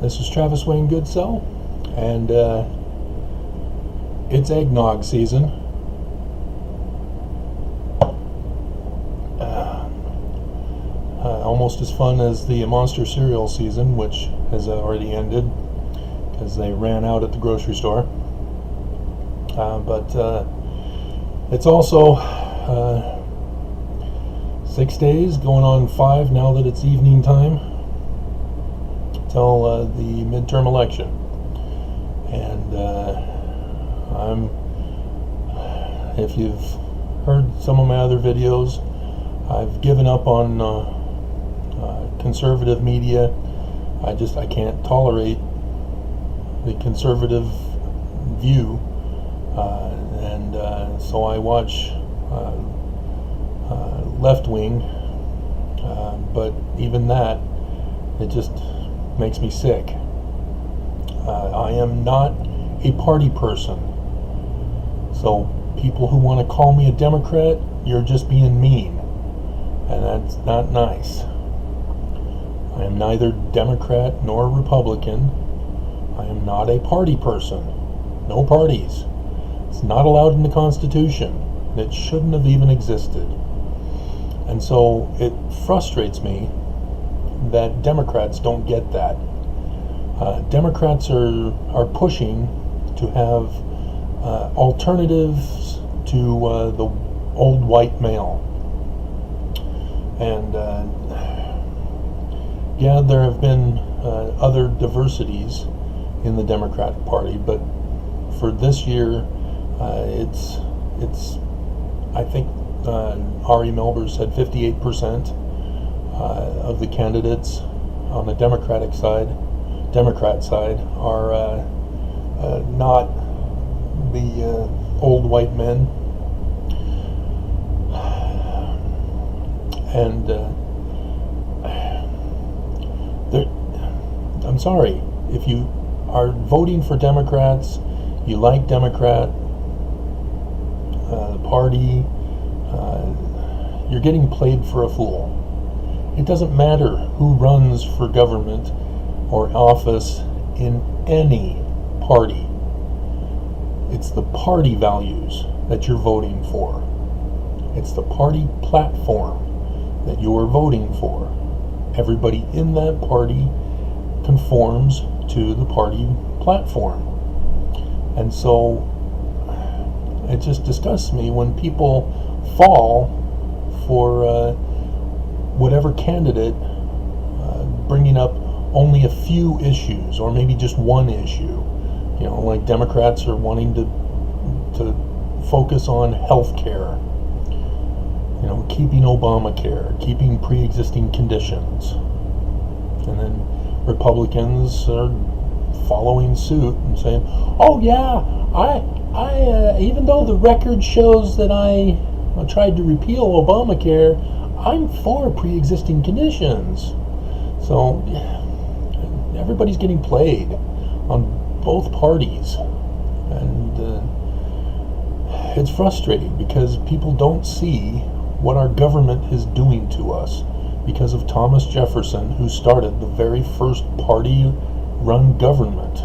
This is Travis Wayne Goodsell, and it's eggnog season. Almost as fun as the Monster cereal season, which has already ended because they ran out at the grocery store. But it's also 6 days, going on 5 now that it's evening time, till the midterm election. And if you've heard some of my other videos, I've given up on conservative media. I can't tolerate the conservative view, and so I watch left wing, but even that, it just makes me sick. I am not a party person, so people who want to call me a Democrat, you're just being mean, and that's not nice. I am neither Democrat nor Republican. I am not a party person. No parties. It's not allowed in the Constitution. It shouldn't have even existed. And so it frustrates me that Democrats don't get that. Democrats are pushing to have alternatives to the old white male. And yeah, there have been other diversities in the Democratic Party, but for this year, it's I think Ari Melber said 58% of the candidates on the Democrat side are not the old white men, and I'm sorry, if you are voting for Democrats, you like Democrat party, you're getting played for a fool. It doesn't matter who runs for government or office in any party. It's the party values that you're voting for. It's the party platform that you're voting for. Everybody in that party conforms to the party platform. And so it just disgusts me when people fall for whatever candidate bringing up only a few issues, or maybe just one issue. You know, like Democrats are wanting to focus on health care, you know, keeping Obamacare, keeping pre-existing conditions. And then Republicans are following suit and saying, oh yeah, I even though the record shows that I tried to repeal Obamacare, I'm for pre-existing conditions. So everybody's getting played on both parties, and it's frustrating because people don't see what our government is doing to us because of Thomas Jefferson, who started the very first party-run government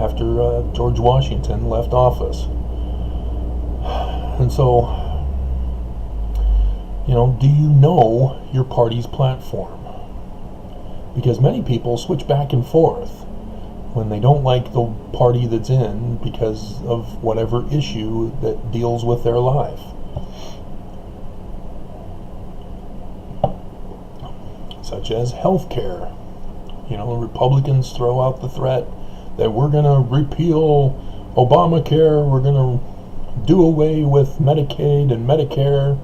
after George Washington left office. And so, you know, do you know your party's platform? Because many people switch back and forth when they don't like the party that's in because of whatever issue that deals with their life. Such as health care. You know, Republicans throw out the threat that we're going to repeal Obamacare, we're going to do away with Medicaid and Medicare.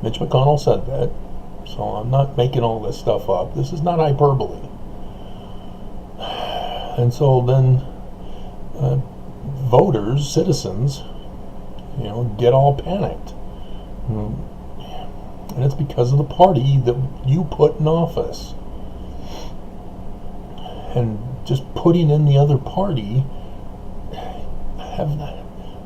Mitch McConnell said that, so I'm not making all this stuff up. This is not hyperbole. And so then voters, citizens, you know, get all panicked. And it's because of the party that you put in office. And just putting in the other party,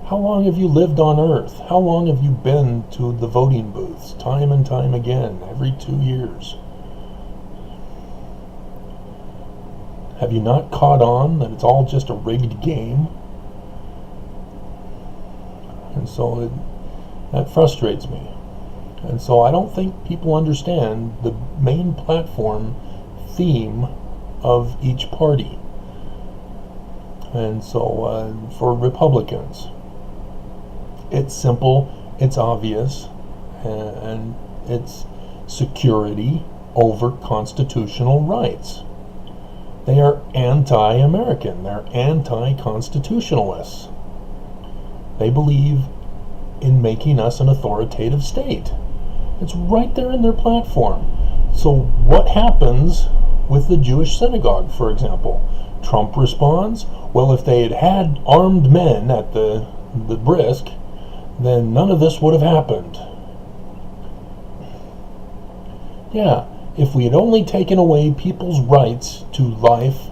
how long have you lived on Earth? How long have you been to the voting booths? Time and time again, every 2 years. Have you not caught on that it's all just a rigged game? And so that frustrates me. And so I don't think people understand the main platform theme of each party. And so for Republicans, it's simple, it's obvious, and it's security over constitutional rights. They are anti-American. They're anti-constitutionalists. They believe in making us an authoritative state. It's right there in their platform. So what happens with the Jewish synagogue, for example? Trump responds, well, if they had had armed men at the brisk, then none of this would have happened. Yeah, if we had only taken away people's rights to life,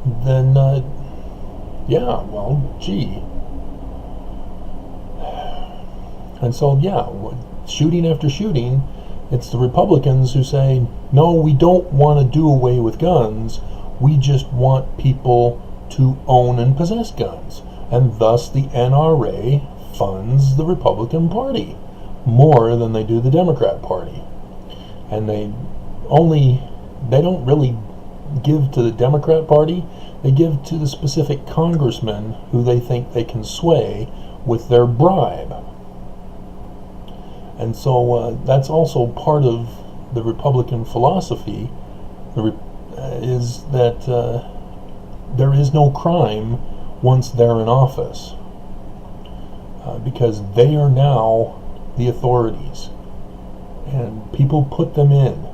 then, yeah, well, gee. And so, yeah, shooting after shooting, it's the Republicans who say, no, we don't want to do away with guns. We just want people to own and possess guns. And thus the NRA funds the Republican Party more than they do the Democrat Party. And they don't really give to the Democrat Party. They give to the specific congressmen who they think they can sway with their bribe. And so that's also part of the Republican philosophy, is that there is no crime once they're in office, because they are now the authorities, and people put them in,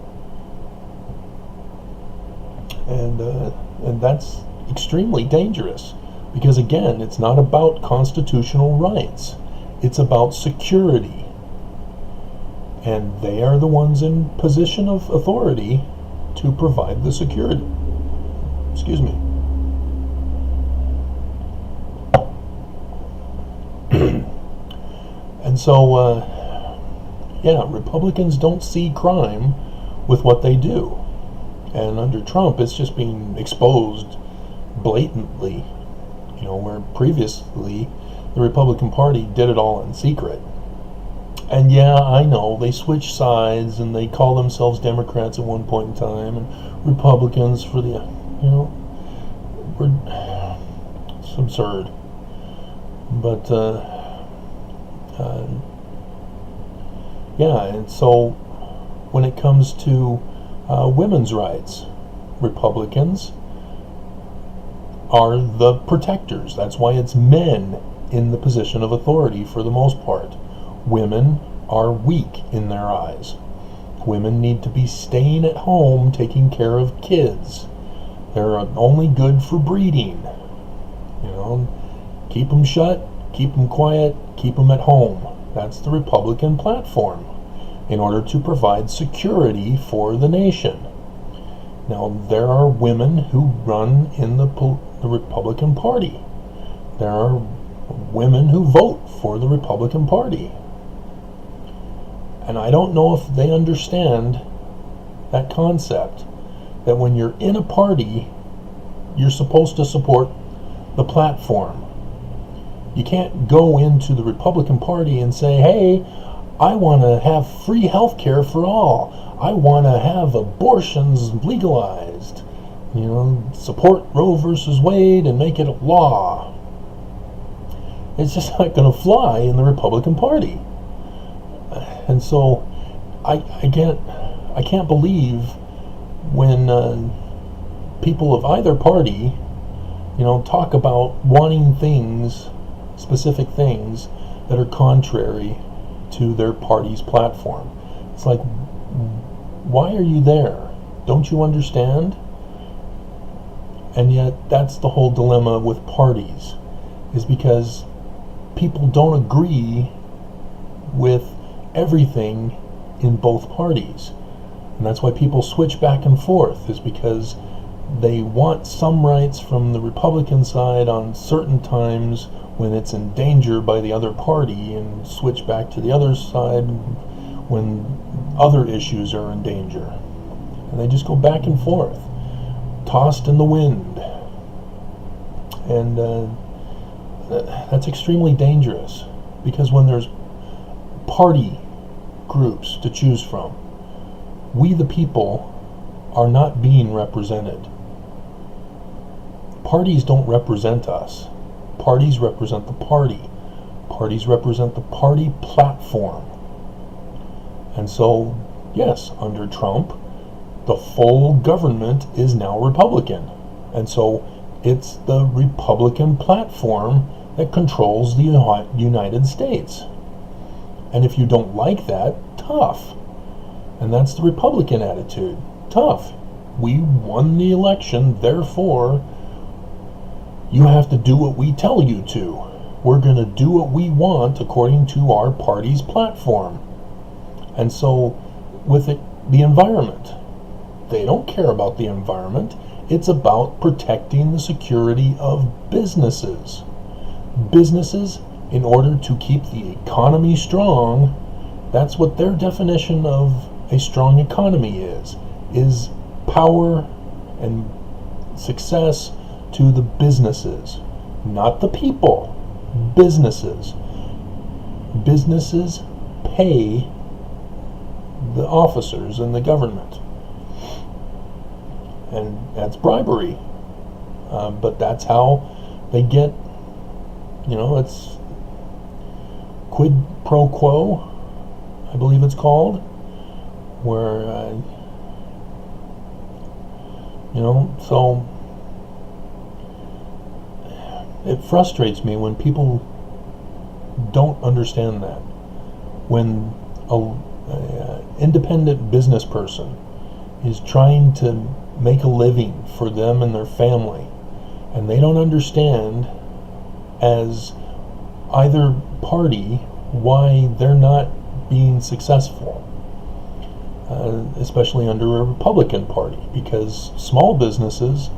and that's extremely dangerous, because again, it's not about constitutional rights, it's about security. And they are the ones in position of authority to provide the security. Excuse me. And so, yeah, Republicans don't see crime with what they do. And under Trump, it's just being exposed blatantly. You know, where previously the Republican Party did it all in secret. And yeah, I know, they switch sides and they call themselves Democrats at one point in time and Republicans for the, it's absurd. But, yeah, and so when it comes to women's rights, Republicans are the protectors. That's why it's men in the position of authority for the most part. Women are weak in their eyes. Women need to be staying at home taking care of kids. They're only good for breeding. Keep them shut, keep them quiet, keep them at home. That's the Republican platform in order to provide security for the nation. Now, there are women who run in the Republican Party. There are women who vote for the Republican Party. And I don't know if they understand that concept, that when you're in a party, you're supposed to support the platform. You can't go into the Republican Party and say, hey, I want to have free health care for all. I want to have abortions legalized. Support Roe versus Wade and make it a law. It's just not going to fly in the Republican Party. And so I can't believe when people of either party, talk about wanting things, specific things that are contrary to their party's platform. It's like, why are you there? Don't you understand? And yet that's the whole dilemma with parties, is because people don't agree with everything in both parties. And that's why people switch back and forth, is because they want some rights from the Republican side on certain times when it's in danger by the other party, and switch back to the other side when other issues are in danger. And they just go back and forth. tossed in the wind. And that's extremely dangerous, because when there's party groups to choose from, we the people are not being represented. Parties don't represent us. Parties represent the party. Parties represent the party platform. And so, yes, under Trump, the full government is now Republican. And so it's the Republican platform that controls the United States. And if you don't like that, tough. And that's the Republican attitude. Tough. We won the election, therefore you have to do what we tell you to. We're going to do what we want according to our party's platform. And so with it, the environment, they don't care about the environment. It's about protecting the security of businesses. Businesses, in order to keep the economy strong, that's what their definition of a strong economy is power and success to the businesses, not the people. Businesses. Businesses pay the officers in the government. And that's bribery. But that's how they get, it's quid pro quo, I believe it's called, where, so it frustrates me when people don't understand that. When an independent business person is trying to make a living for them and their family, and they don't understand as either party why they're not being successful, especially under a Republican Party, because small businesses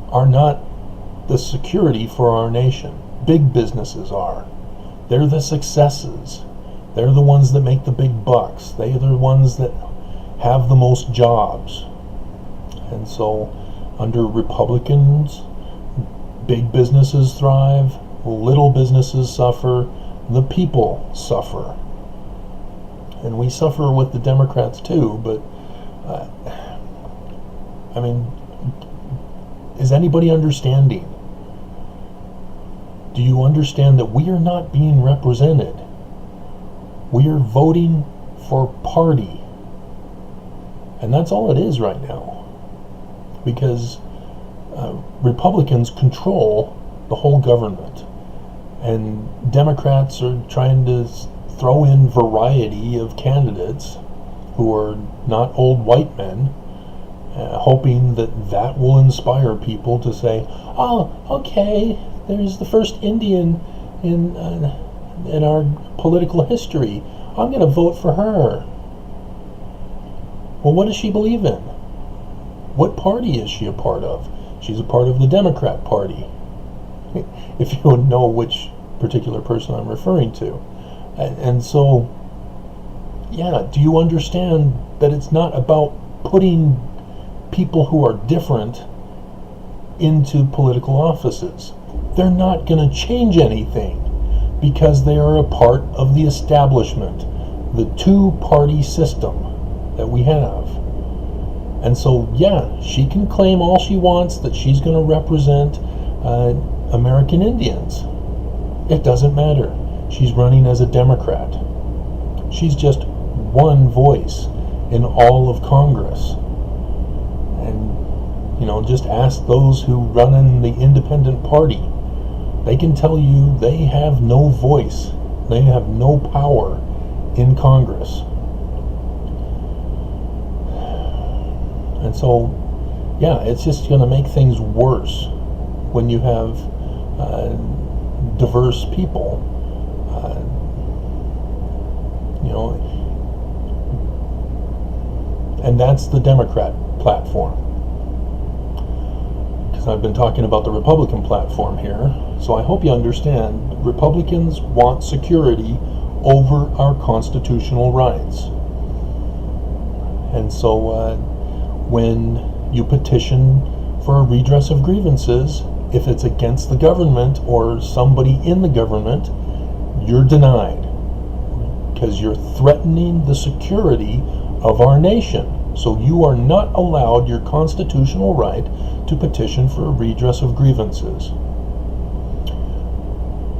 are not the security for our nation. Big businesses are. They're the successes. They're the ones that make the big bucks. They're the ones that have the most jobs. And so under Republicans, big businesses thrive, little businesses suffer, the people suffer. And we suffer with the Democrats too, but is anybody understanding? Do you understand that we are not being represented? We are voting for party. And that's all it is right now. Because Republicans control the whole government. And Democrats are trying to throw in variety of candidates who are not old white men, hoping that will inspire people to say, oh, okay, there's the first Indian in our political history. I'm going to vote for her. Well, what does she believe in? What party is she a part of? She's a part of the Democrat Party. If you would know which particular person I'm referring to. And so, yeah, do you understand that it's not about putting people who are different into political offices? They're not going to change anything because they are a part of the establishment, the two-party system that we have. And so, yeah, she can claim all she wants that she's going to represent American Indians. It doesn't matter. She's running as a Democrat. She's just one voice in all of Congress. And, just ask those who run in the independent party. They can tell you they have no voice. They have no power in Congress. And so, yeah, it's just going to make things worse when you have diverse people. And that's the Democrat platform. Because I've been talking about the Republican platform here. So I hope you understand, Republicans want security over our constitutional rights. And so when you petition for a redress of grievances, if it's against the government or somebody in the government, you're denied because you're threatening the security of our nation. So you are not allowed your constitutional right to petition for a redress of grievances.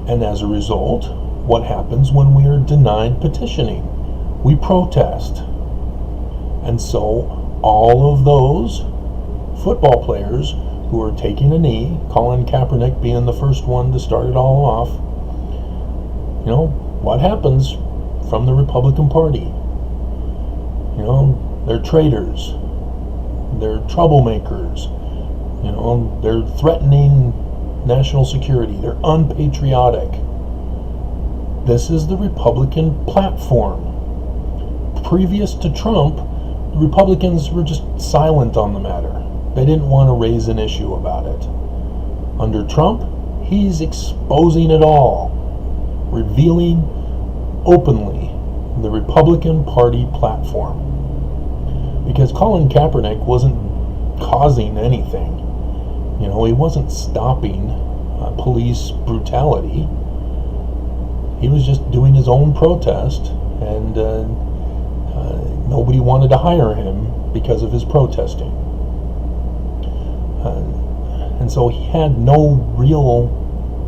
And as a result, what happens when we are denied petitioning? We protest. And so all of those football players who are taking a knee, Colin Kaepernick being the first one to start it all off, what happens from the Republican Party? They're traitors. They're troublemakers. They're threatening national security. They're unpatriotic. This is the Republican platform. Previous to Trump, the Republicans were just silent on the matter. They didn't want to raise an issue about it. Under Trump, he's exposing it all, revealing openly the Republican Party platform. Because Colin Kaepernick wasn't causing anything. He wasn't stopping police brutality. He was just doing his own protest, and nobody wanted to hire him because of his protesting. And so he had no real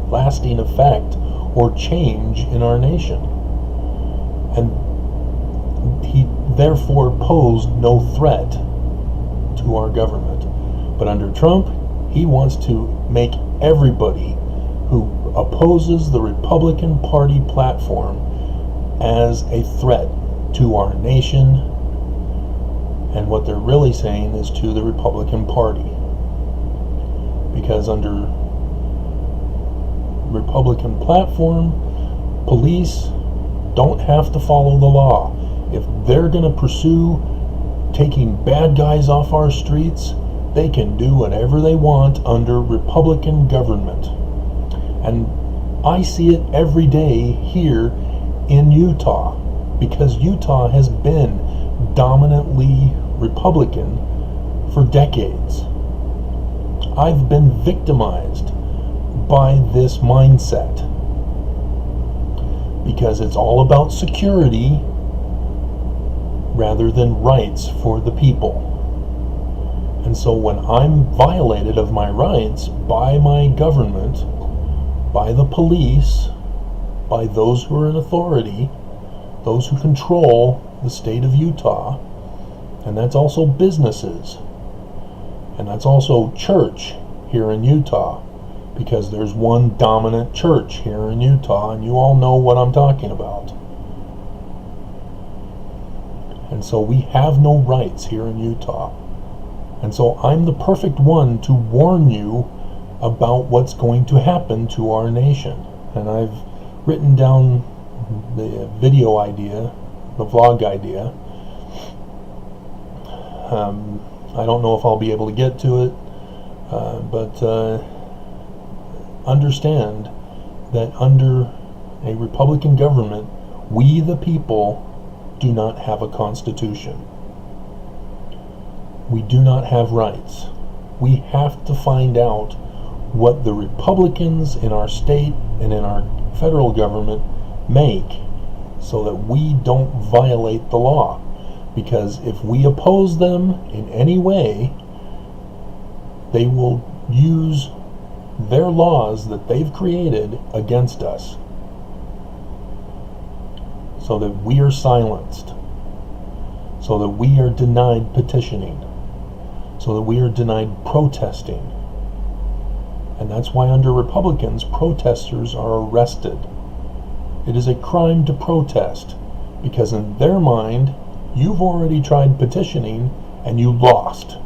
lasting effect or change in our nation. And he therefore posed no threat to our government. But under Trump, he wants to make everybody who opposes the Republican Party platform as a threat to our nation. And what they're really saying is to the Republican Party. Because under Republican platform, police don't have to follow the law. If they're going to pursue taking bad guys off our streets, they can do whatever they want under Republican government. And I see it every day here in Utah, because Utah has been dominantly Republican for decades. I've been victimized by this mindset because it's all about security rather than rights for the people. And so when I'm violated of my rights by my government, by the police, by those who are in authority, those who control the state of Utah, and that's also businesses, and that's also church here in Utah, because there's one dominant church here in Utah, and you all know what I'm talking about. And so we have no rights here in Utah. And so I'm the perfect one to warn you about what's going to happen to our nation. And I've written down the video idea, the vlog idea. I don't know if I'll be able to get to it, but understand that under a Republican government, we the people do not have a constitution. We do not have rights. We have to find out what the Republicans in our state and in our federal government make so that we don't violate the law. Because if we oppose them in any way, they will use their laws that they've created against us, so that we are silenced, so that we are denied petitioning, so that we are denied protesting. And that's why under Republicans, protesters are arrested. It is a crime to protest, because in their mind, you've already tried petitioning and you lost.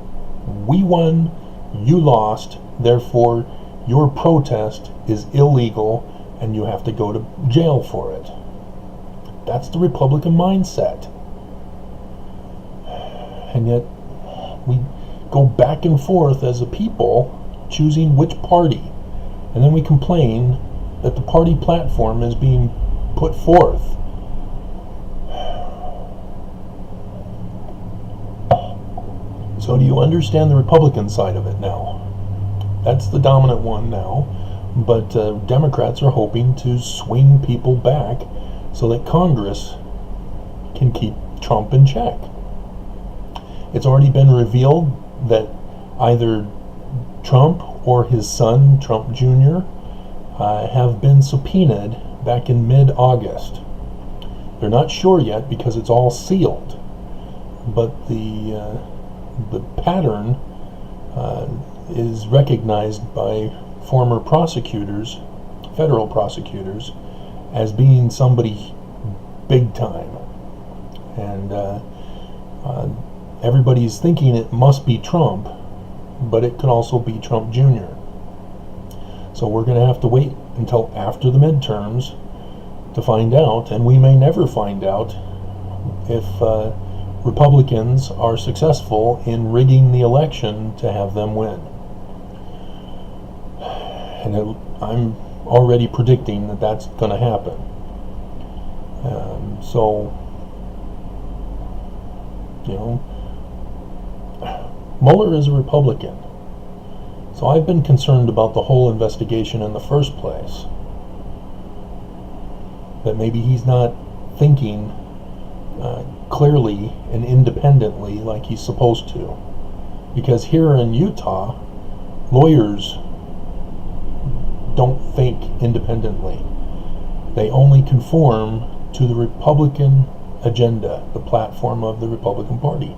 We won, you lost, therefore your protest is illegal and you have to go to jail for it. That's the Republican mindset. And yet we go back and forth as a people choosing which party, and then we complain that the party platform is being put forth. So do you understand the Republican side of it now? That's the dominant one now. But Democrats are hoping to swing people back so that Congress can keep Trump in check. It's already been revealed that either Trump or his son, Trump Jr., have been subpoenaed back in mid-August. They're not sure yet because it's all sealed, but the pattern is recognized by former prosecutors, federal prosecutors, as being somebody big time. And everybody's thinking it must be Trump, but it could also be Trump Jr. So we're going to have to wait until after the midterms to find out, and we may never find out if Republicans are successful in rigging the election to have them win. And I'm already predicting that that's going to happen. So, you know, Mueller is a Republican. So I've been concerned about the whole investigation in the first place. That maybe he's not thinking clearly and independently like he's supposed to. Because here in Utah, lawyers don't think independently. They only conform to the Republican agenda, the platform of the Republican Party.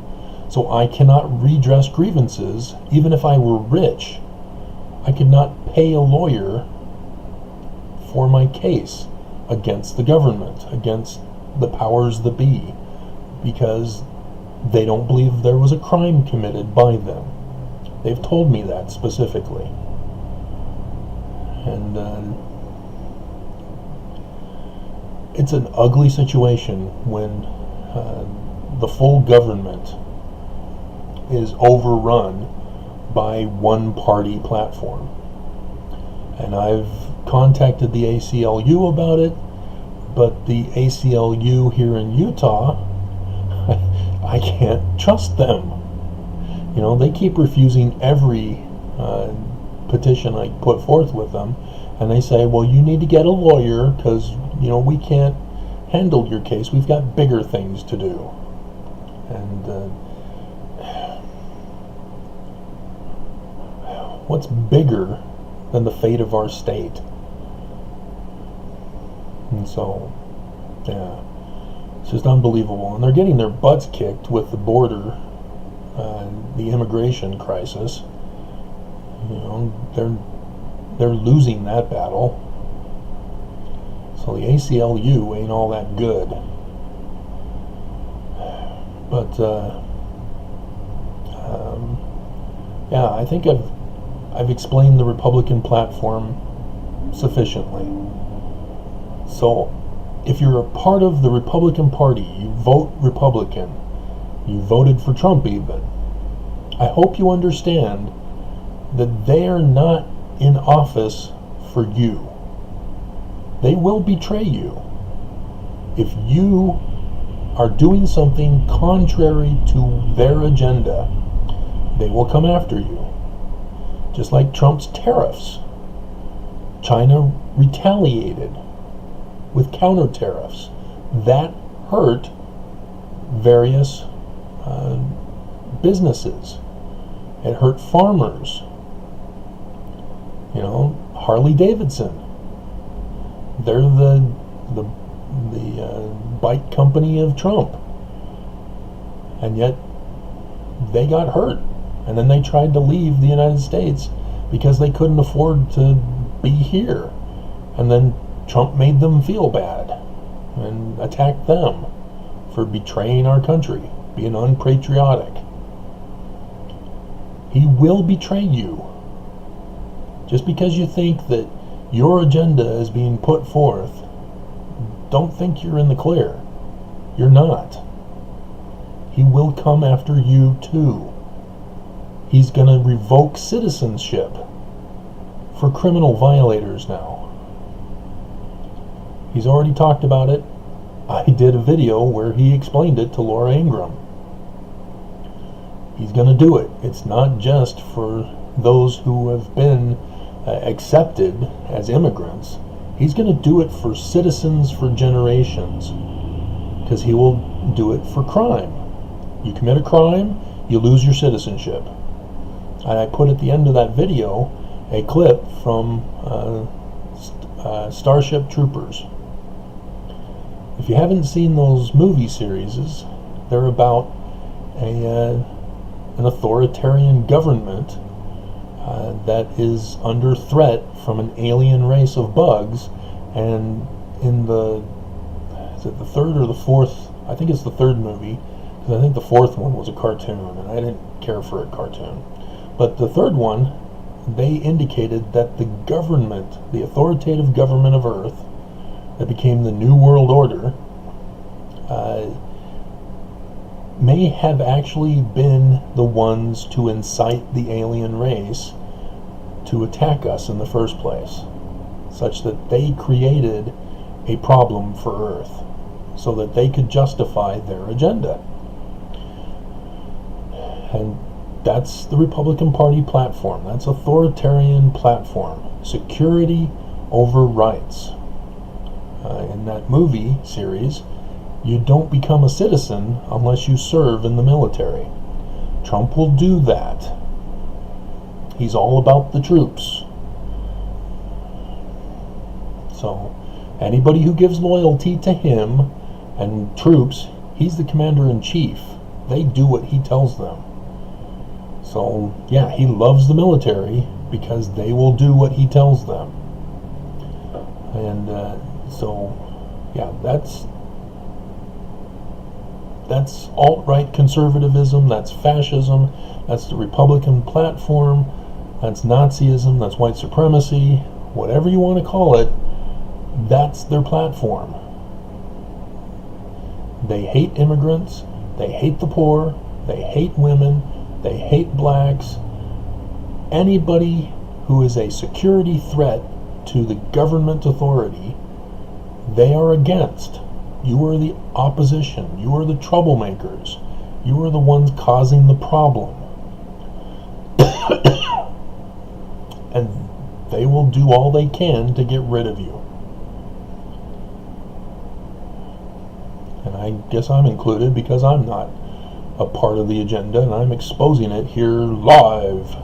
So I cannot redress grievances. Even if I were rich, I could not pay a lawyer for my case against the government, against the powers that be, because they don't believe there was a crime committed by them. They've told me that specifically. And it's an ugly situation when the full government is overrun by one party platform. And I've contacted the ACLU about it, but the ACLU here in Utah, I can't trust them. You know, they keep refusing every petition I put forth with them, and they say, well, you need to get a lawyer because, you know, we can't handle your case. We've got bigger things to do. And what's bigger than the fate of our state? And so, yeah, it's just unbelievable. And they're getting their butts kicked with the border, the immigration crisis. You know, they're losing that battle. So the ACLU ain't all that good. But yeah, I think I've explained the Republican platform sufficiently. So if you're a part of the Republican Party, you vote Republican, you voted for Trump even, I hope you understand that they are not in office for you. They will betray you. If you are doing something contrary to their agenda, they will come after you. Just like Trump's tariffs. China retaliated with counter tariffs. That hurt various businesses. It hurt farmers. You know, Harley Davidson. They're the bike company of Trump. And yet they got hurt. And then they tried to leave the United States because they couldn't afford to be here. And then Trump made them feel bad and attacked them for betraying our country, being unpatriotic. He will betray you. Just because you think that your agenda is being put forth, don't think you're in the clear. You're not. He will come after you too. He's going to revoke citizenship for criminal violators now. He's already talked about it. I did a video where he explained it to Laura Ingraham. He's going to do it. It's not just for those who have been accepted as immigrants. He's going to do it for citizens for generations, because he will do it for crime. You commit a crime, you lose your citizenship. And I put at the end of that video a clip from Starship Troopers. If you haven't seen those movie series, they're about an authoritarian government that is under threat from an alien race of bugs. And in is it the third or the fourth? I think it's the third movie, because I think the fourth one was a cartoon, and I didn't care for a cartoon. But the third one, they indicated that the government, the authoritative government of Earth, that became the New World Order, may have actually been the ones to incite the alien race to attack us in the first place, such that they created a problem for Earth so that they could justify their agenda. And that's the Republican Party platform. That's authoritarian platform. Security over rights. In that movie series, you don't become a citizen unless you serve in the military. Trump will do that. He's all about the troops. So, anybody who gives loyalty to him and troops, he's the commander-in-chief. They do what he tells them. So, yeah, he loves the military because they will do what he tells them. And so, yeah, that's alt-right conservatism, that's fascism, that's the Republican platform, that's Nazism, that's white supremacy, whatever you want to call it, that's their platform. They hate immigrants, they hate the poor, they hate women, they hate blacks. Anybody who is a security threat to the government authority, they are against. You are the opposition. You are the troublemakers. You are the ones causing the problem. And they will do all they can to get rid of you. And I guess I'm included because I'm not a part of the agenda, and I'm exposing it here live.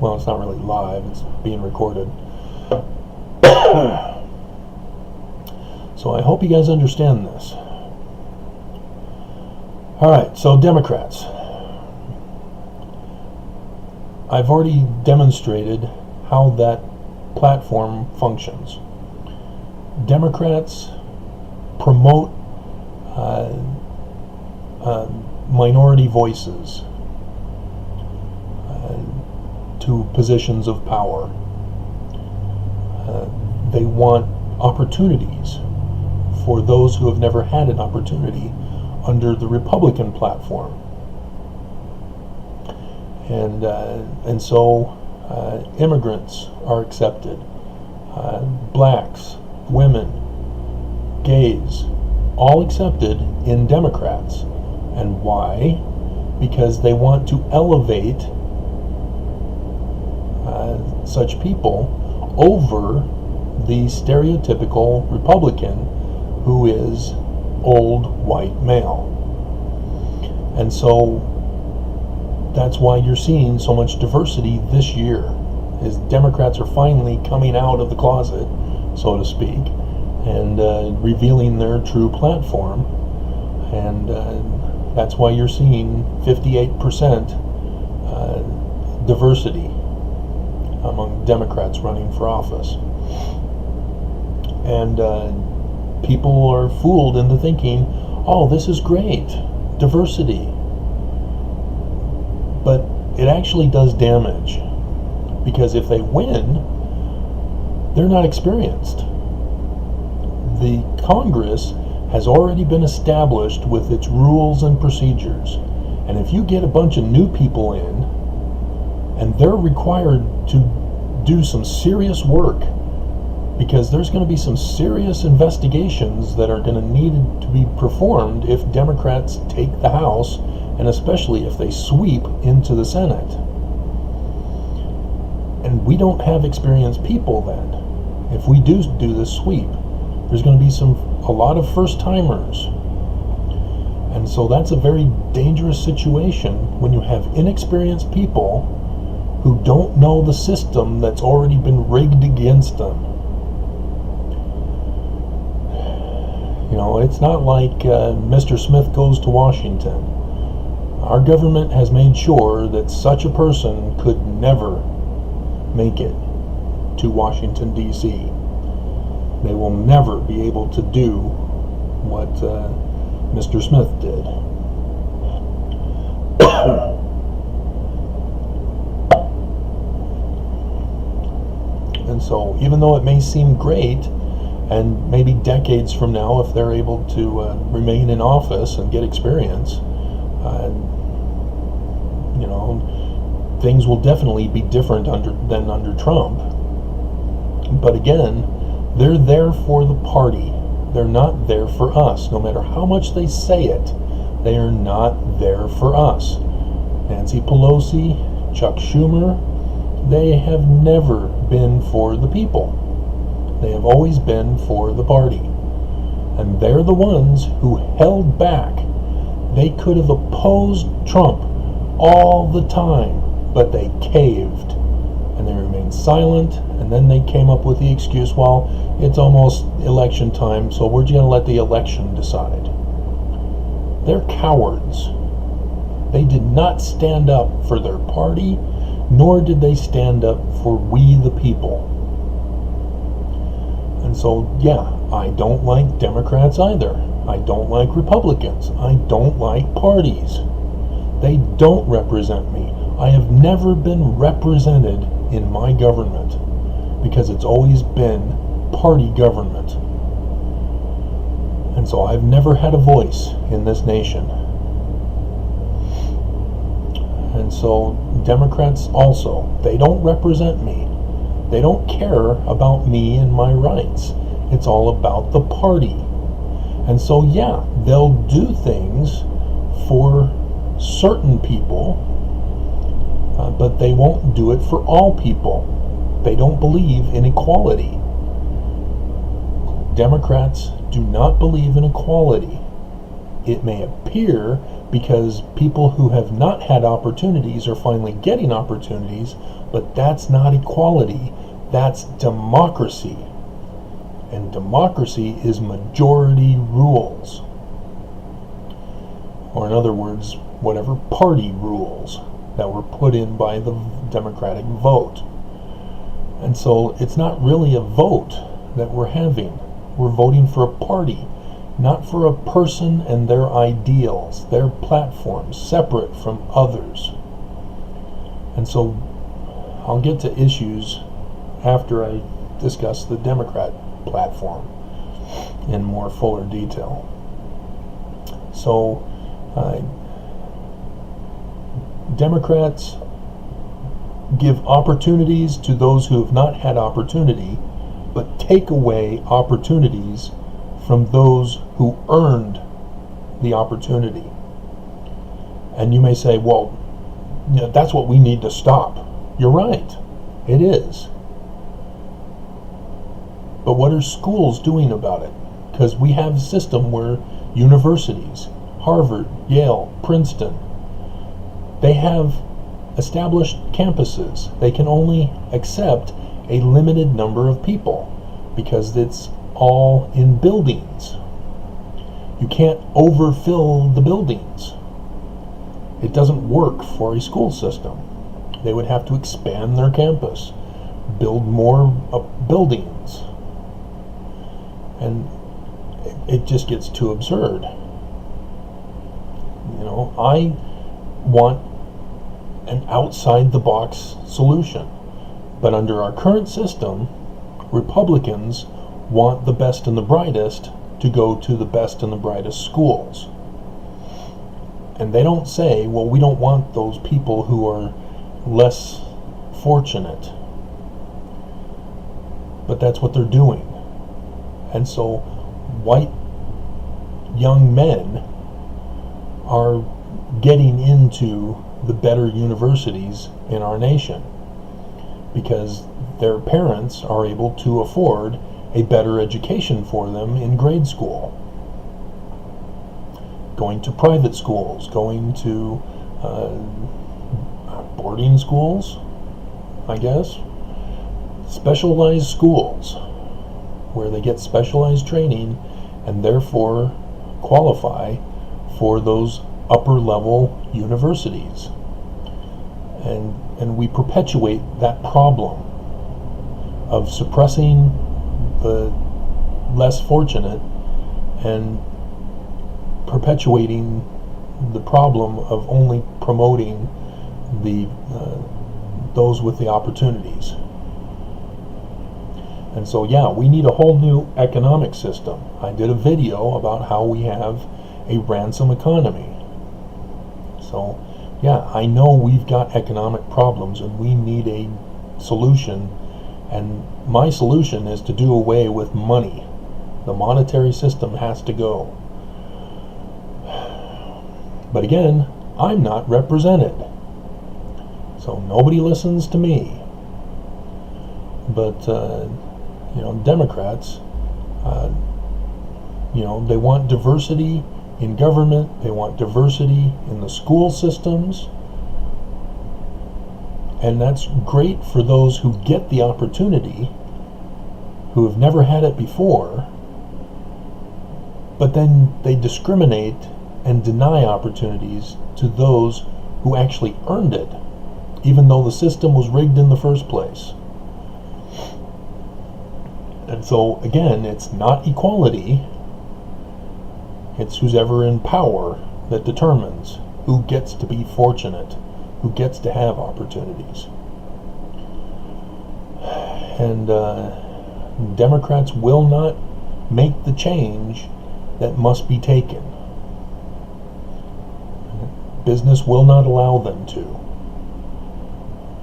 Well, it's not really live, it's being recorded. So I hope you guys understand this. Alright, so Democrats. I've already demonstrated how that platform functions. Democrats promote minority voices to positions of power. They want opportunities for those who have never had an opportunity under the Republican platform. And so immigrants are accepted. Blacks, women, gays, all accepted in Democrats. And why? Because they want to elevate such people over the stereotypical Republican who is old white male. And so that's why you're seeing so much diversity this year, is Democrats are finally coming out of the closet, so to speak, and revealing their true platform. And that's why you're seeing 58% diversity among Democrats running for office. And people are fooled into thinking, oh, this is great, diversity. But it actually does damage, because if they win, they're not experienced. The Congress has already been established with its rules and procedures. And if you get a bunch of new people in, and they're required to do some serious work, because there's going to be some serious investigations that are going to need to be performed if Democrats take the House and especially if they sweep into the Senate. And we don't have experienced people then. If we do this sweep, there's going to be a lot of first-timers. And so that's a very dangerous situation when you have inexperienced people who don't know the system that's already been rigged against them. You know, it's not like Mr. Smith goes to Washington. Our government has made sure that such a person could never make it to Washington, D.C. They will never be able to do what Mr. Smith did. And so, even though it may seem great, and maybe decades from now, if they're able to remain in office and get experience, you know, things will definitely be different than under Trump. But again, they're there for the party. They're not there for us. No matter how much they say it, they are not there for us. Nancy Pelosi, Chuck Schumer, they have never been for the people. They have always been for the party. And they're the ones who held back. They could have opposed Trump all the time, but they caved. And they remained silent, and then they came up with the excuse, well, it's almost election time, so we're just going to let the election decide. They're cowards. They did not stand up for their party, nor did they stand up for we the people. And so, yeah, I don't like Democrats either. I don't like Republicans. I don't like parties. They don't represent me. I have never been represented in my government because it's always been party government. And so I've never had a voice in this nation. And so Democrats also, they don't represent me. They don't care about me and my rights. It's all about the party. And so, yeah, they'll do things for certain people, but they won't do it for all people. They don't believe in equality. Democrats do not believe in equality. It may appear because people who have not had opportunities are finally getting opportunities, but that's not equality. That's democracy. And democracy is majority rules. Or in other words, whatever party rules that were put in by the Democratic vote. And so it's not really a vote that we're having. We're voting for a party, not for a person and their ideals, their platforms, separate from others. And so I'll get to issues after I discuss the Democrat platform in more fuller detail. So Democrats give opportunities to those who have not had opportunity, but take away opportunities from those who earned the opportunity. And you may say, well, you know, that's what we need to stop. You're right, it is. But what are schools doing about it? Because we have a system where universities, Harvard, Yale, Princeton, they have established campuses. They can only accept a limited number of people because it's all in buildings. You can't overfill the buildings. It doesn't work for a school system. They would have to expand their campus, build more buildings. And it just gets too absurd. You know, I want an outside-the-box solution. But under our current system, Republicans want the best and the brightest to go to the best and the brightest schools. And they don't say, well, we don't want those people who are less fortunate. But that's what they're doing. And so white young men are getting into the better universities in our nation, because their parents are able to afford a better education for them in grade school. Going to private schools, going to boarding schools, I guess, specialized schools, where they get specialized training and therefore qualify for those upper level universities. And we perpetuate that problem of suppressing the less fortunate and perpetuating the problem of only promoting the those with the opportunities. And so, yeah, we need a whole new economic system. I did a video about how we have a ransom economy. So, yeah, I know we've got economic problems and we need a solution. And my solution is to do away with money. The monetary system has to go. But again, I'm not represented. So nobody listens to me. But, Democrats, they want diversity in government. They want diversity in the school systems. And that's great for those who get the opportunity, who have never had it before. But then they discriminate and deny opportunities to those who actually earned it, even though the system was rigged in the first place. And so, again, it's not equality. It's who's ever in power that determines who gets to be fortunate, who gets to have opportunities. And Democrats will not make the change that must be taken. Business will not allow them to.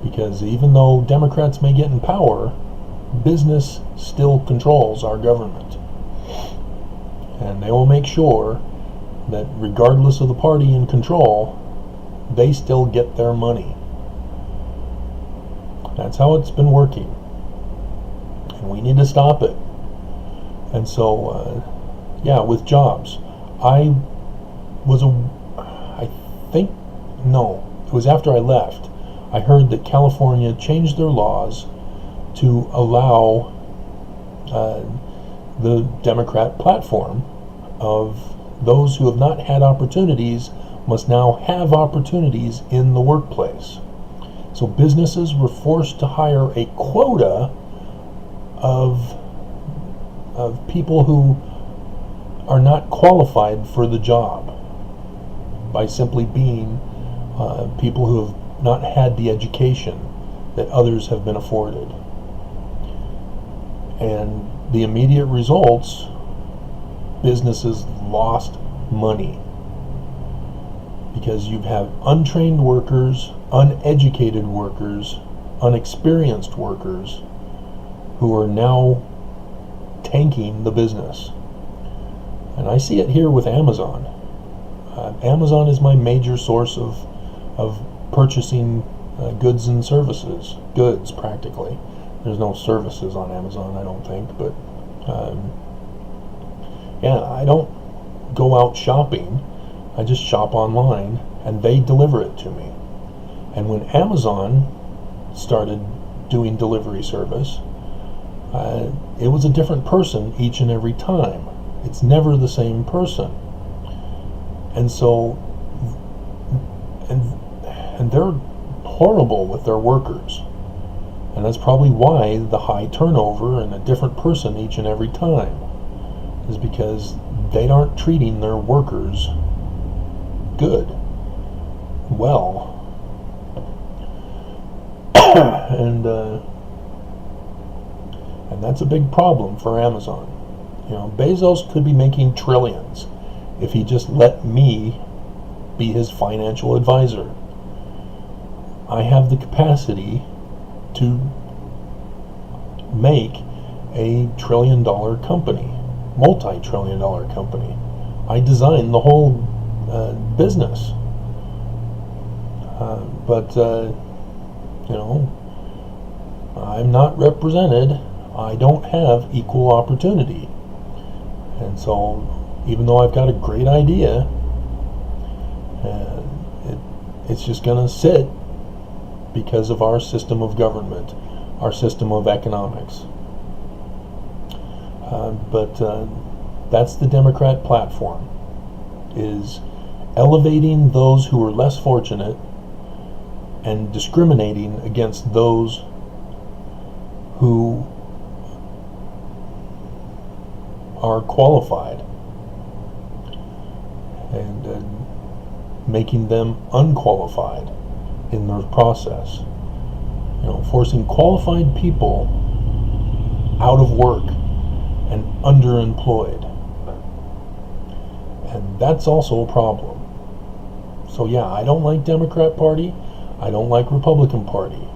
Because even though Democrats may get in power, business still controls our government. And they will make sure that regardless of the party in control, they still get their money. That's how it's been working. And we need to stop it. And so, with jobs. It was after I left, I heard that California changed their laws to allow the Democrat platform of those who have not had opportunities must now have opportunities in the workplace. So businesses were forced to hire a quota of people who are not qualified for the job by simply being people who have not had the education that others have been afforded. And the immediate results, businesses lost money because you have untrained workers, uneducated workers, unexperienced workers who are now tanking the business. And I see it here with Amazon. Amazon is my major source of purchasing goods and services. Goods, practically. There's no services on Amazon, I don't think, but I don't go out shopping. I just shop online, and they deliver it to me. And when Amazon started doing delivery service, it was a different person each and every time. It's never the same person. And so, and they're horrible with their workers. And that's probably why the high turnover and a different person each and every time is because they aren't treating their workers good. Well. And that's a big problem for Amazon. Bezos could be making trillions if he just let me be his financial advisor. I have the capacity to make a trillion-dollar company, multi-trillion-dollar company. I designed the whole business. But I'm not represented. I don't have equal opportunity. And so, even though I've got a great idea, it's just going to sit because of our system of government, our system of economics. But that's the Democrat platform, is elevating those who are less fortunate and discriminating against those who are qualified, and making them unqualified in their process. Forcing qualified people out of work and underemployed. And that's also a problem. So yeah, I don't like Democrat Party. I don't like Republican Party.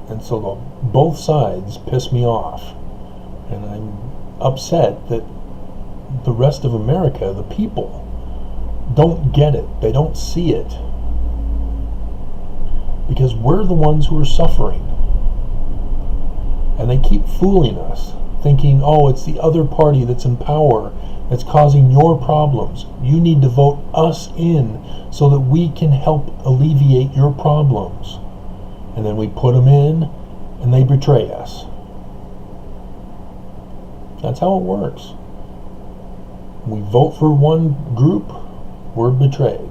And so both sides piss me off. And I'm upset that the rest of America, the people, don't get it. They don't see it. Because we're the ones who are suffering. And they keep fooling us, thinking, oh, it's the other party that's in power that's causing your problems. You need to vote us in so that we can help alleviate your problems. And then we put them in, and they betray us. That's how it works. We vote for one group, we're betrayed.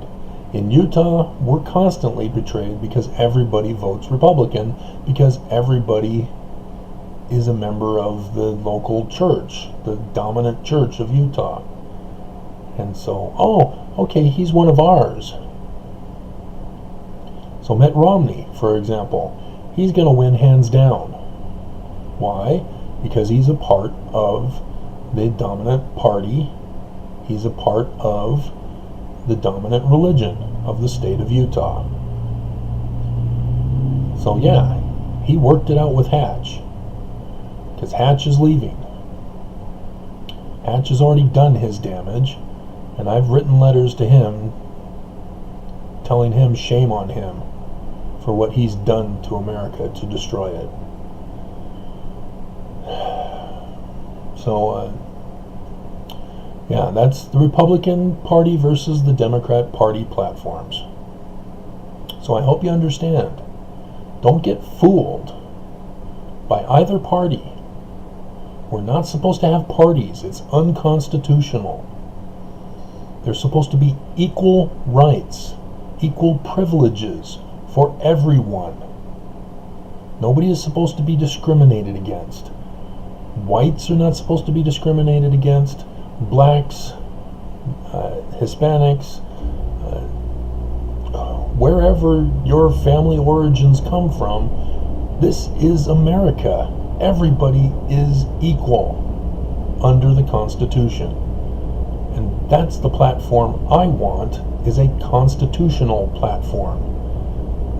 In Utah, we're constantly betrayed because everybody votes Republican, because everybody is a member of the local church, the dominant church of Utah. And so, oh, okay, he's one of ours. So Mitt Romney, for example, he's going to win hands down. Why? Because he's a part of the dominant party. He's a part of the dominant religion of the state of Utah. So yeah, he worked it out with Hatch. Because Hatch is leaving. Hatch has already done his damage, and I've written letters to him telling him shame on him for what he's done to America to destroy it. So, yeah, that's the Republican Party versus the Democrat Party platforms. So I hope you understand. Don't get fooled by either party. We're not supposed to have parties. It's unconstitutional. There's supposed to be equal rights, equal privileges for everyone. Nobody is supposed to be discriminated against. Whites are not supposed to be discriminated against. Blacks, Hispanics, wherever your family origins come from, this is America. Everybody is equal under the Constitution. And that's the platform I want, is a constitutional platform.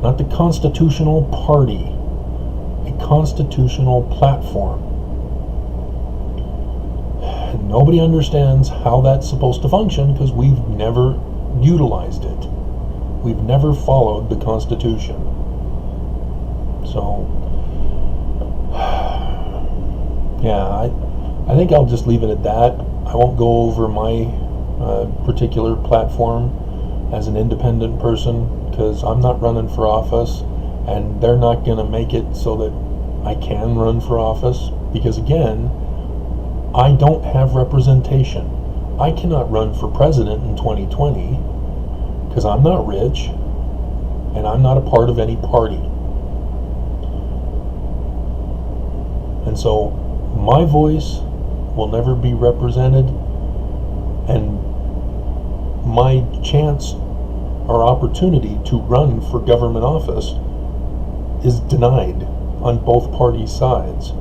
Not the constitutional party. A constitutional platform. And nobody understands how that's supposed to function because we've never utilized it. We've never followed the Constitution. So, yeah, I think I'll just leave it at that. I won't go over my particular platform as an independent person because I'm not running for office, and they're not going to make it so that I can run for office because, again, I don't have representation. I cannot run for president in 2020 because I'm not rich and I'm not a part of any party. And so my voice will never be represented, and my chance or opportunity to run for government office is denied on both parties' sides.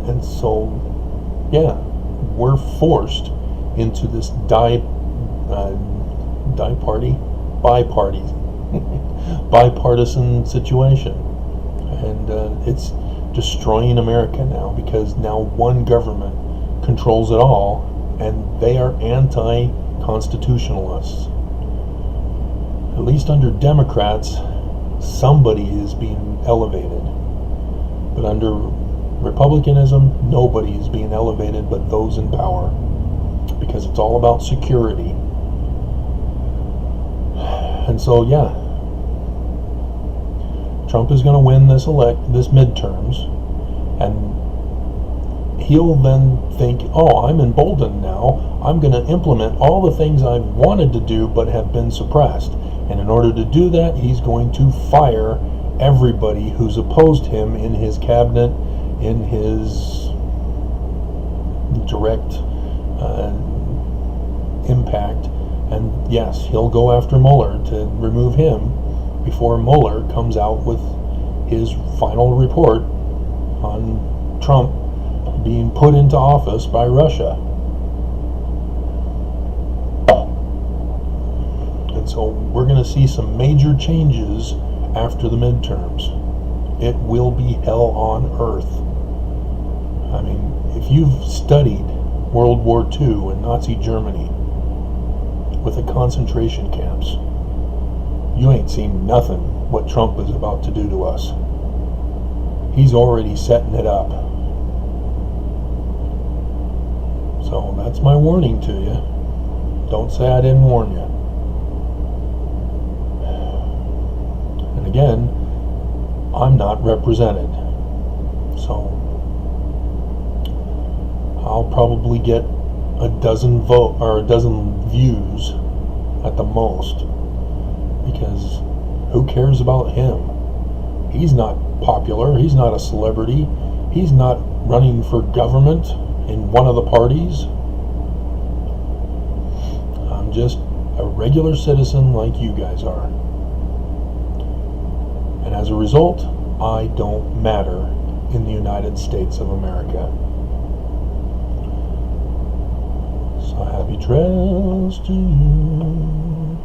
And so, yeah, we're forced into this bipartisan situation. And it's destroying America now because now one government controls it all, and they are anti constitutionalists. At least under Democrats, somebody is being elevated. But under Republicanism, nobody is being elevated but those in power. Because it's all about security. And so, yeah, Trump is going to win this midterms, and he'll then think, oh, I'm emboldened now. I'm going to implement all the things I've wanted to do but have been suppressed. And in order to do that, he's going to fire everybody who's opposed him in his cabinet, in his direct impact. And yes, he'll go after Mueller to remove him before Mueller comes out with his final report on Trump being put into office by Russia. And so we're going to see some major changes after the midterms. It will be hell on earth. I mean, if you've studied World War II and Nazi Germany with the concentration camps, you ain't seen nothing what Trump is about to do to us. He's already setting it up. So that's my warning to you. Don't say I didn't warn you. And again, I'm not represented. So I'll probably get a dozen views at the most, because who cares about him? He's not popular. He's not a celebrity. He's not running for government in one of the parties. I'm just a regular citizen like you guys are. And as a result, I don't matter in the United States of America. So happy trails to you.